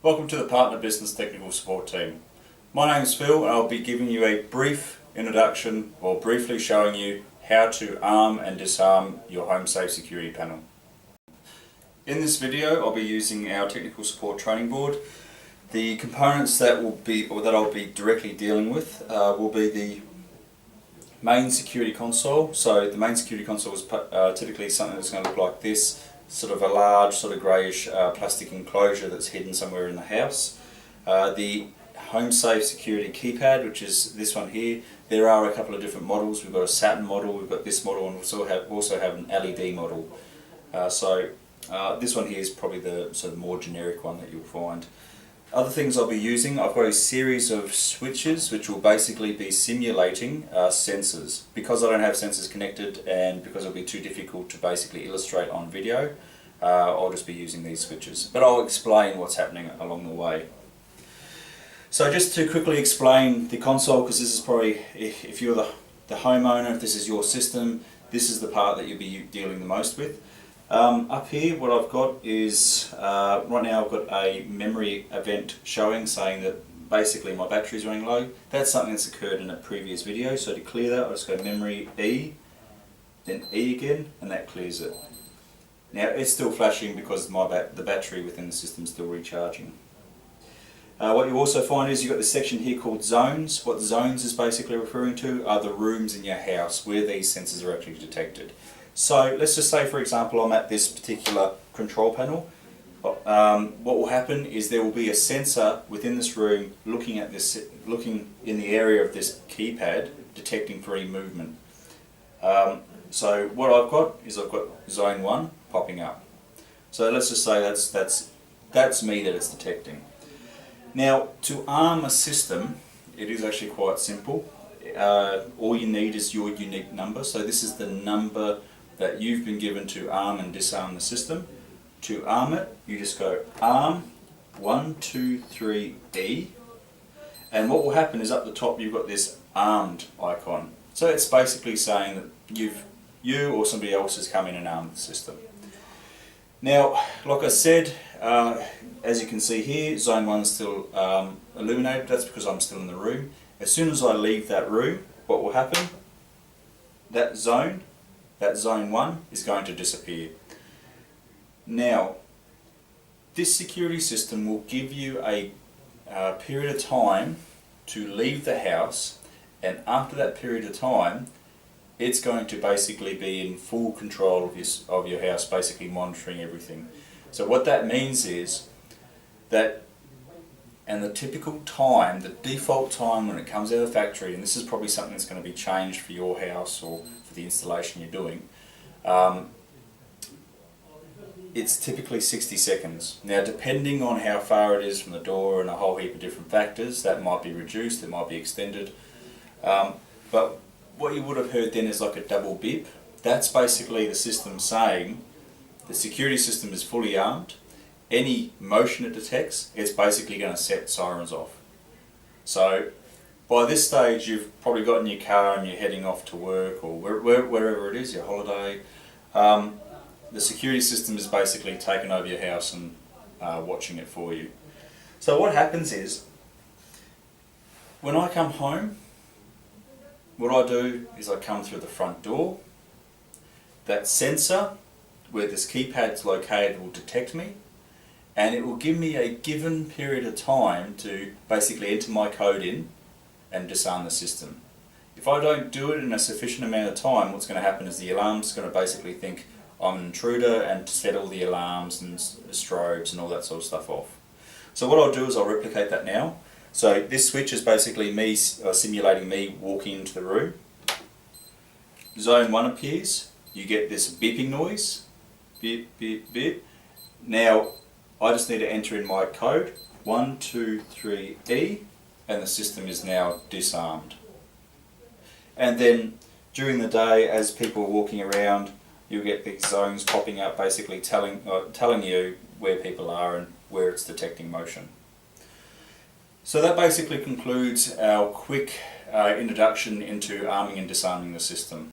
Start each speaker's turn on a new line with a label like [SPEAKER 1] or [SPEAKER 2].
[SPEAKER 1] Welcome to the Partner Business Technical Support Team. My name is Phil and I'll be giving you a brief introduction or briefly showing you how to arm and disarm your HomeSafe Security Panel. In this video I'll be using our technical support training board. The components that I'll be directly dealing with will be the main security console. So the main security console is typically something that's going to look like this. Sort of a large, sort of greyish plastic enclosure that's hidden somewhere in the house. The HomeSafe Security Keypad, which is this one here. There are a couple of different models. We've got a satin model, we've got this model, and we also have an LED model. This one here is probably the sort of more generic one that you'll find. Other things I'll be using, I've got a series of switches which will basically be simulating sensors. Because I don't have sensors connected and because it'll be too difficult to basically illustrate on video, I'll just be using these switches. But I'll explain what's happening along the way. So just to quickly explain the console, because this is probably, if you're the homeowner, if this is your system, this is the part that you'll be dealing the most with. Up here what I've got is, right now I've got a memory event showing saying that basically my battery is running low. That's something that's occurred in a previous video, so to clear that I'll just go memory E, then E again, and that clears it. Now it's still flashing because the battery within the system is still recharging. What you also find is you've got this section here called zones. What zones is basically referring to are the rooms in your house where these sensors are actually detected. So let's just say, for example, I'm at this particular control panel. What will happen is there will be a sensor within this room looking in the area of this keypad, detecting for any movement. So what I've got is I've got zone 1 popping up. So let's just say that's me that it's detecting. Now, to arm a system, it is actually quite simple. All you need is your unique number. So this is the number that you've been given to arm and disarm the system. To arm it, you just go arm 123E, and what will happen is up the top you've got this armed icon. So it's basically saying that you or somebody else has come in and armed the system. Now, like I said, as you can see here, zone 1 is still illuminated. That's because I'm still in the room. As soon as I leave that room, what will happen? That zone 1 is going to disappear. Now, this security system will give you a period of time to leave the house, and after that period of time, it's going to basically be in full control of your house, basically monitoring everything. So what that means is that, and the typical time, the default time when it comes out of the factory, and this is probably something that's going to be changed for your house or for the installation you're doing, it's typically 60 seconds. Now, depending on how far it is from the door and a whole heap of different factors, that might be reduced, it might be extended. But what you would have heard then is like a double beep. That's basically the system saying the security system is fully armed. Any motion it detects, it's basically going to set sirens off. So by this stage you've probably got in your car and you're heading off to work or wherever it is, your holiday. The security system is basically taken over your house and watching it for you. So what happens is, when I come home, what I do is I come through the front door. That sensor where this keypad's located will detect me, and it will give me a given period of time to basically enter my code in and disarm the system. If I don't do it in a sufficient amount of time, what's going to happen is the alarm's going to basically think I'm an intruder and set all the alarms and strobes and all that sort of stuff off. So what I'll do is I'll replicate that now. So this switch is basically me simulating me walking into the room. Zone 1 appears, you get this beeping noise, beep, beep, beep. Now I just need to enter in my code, 123E, and the system is now disarmed. And then during the day, as people are walking around, you'll get these zones popping up basically telling you where people are and where it's detecting motion. So that basically concludes our quick introduction into arming and disarming the system.